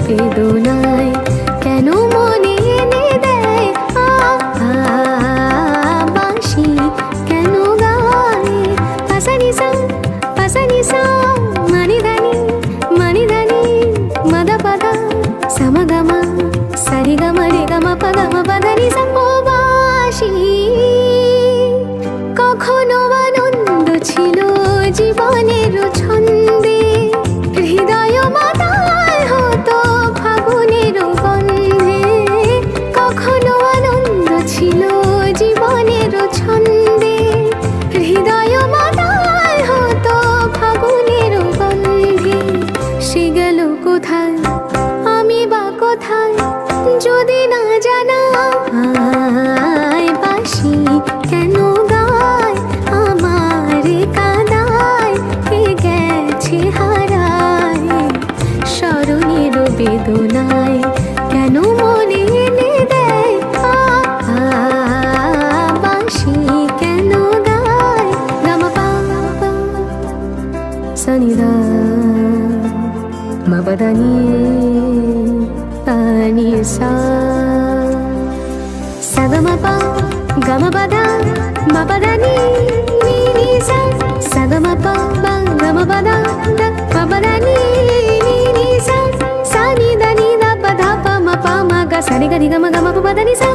বেদনায় কেন মনে এনে দেয় বাঁশি কেন গায় পাসানিসা মানিধানি মদা পদা সমগমা সরিগমা রেগমা পগমা পদানিসা ও বাঁশি কখনো আনন্দ ছিল জীবনের ছন্দে হৃদয় মাতাল হতো ফাগুনের গন্ধে কখনো আনন্দ ছিল জীবনের ছন্দে হৃদয় মাতাল হতো ফাগুনের গন্ধে সে গেল কোথায় আমি বা কোথায় যদি না জানা বাঁশি কেন গায় আমার কাদায় কে গেছে হারায় স্মরণের বেদনায় কেন মনে এনে দেয় বাঁশি কেন গায় গামা পা সনিদা মবদানি তানি সা সগমপা গমপদা মপদানি নি সা সগমপা গমপদা মপদানি নি সা সানি దని ద పద ప మ ప మ గ సని గ ని గ మ గ మ ప ద ని సా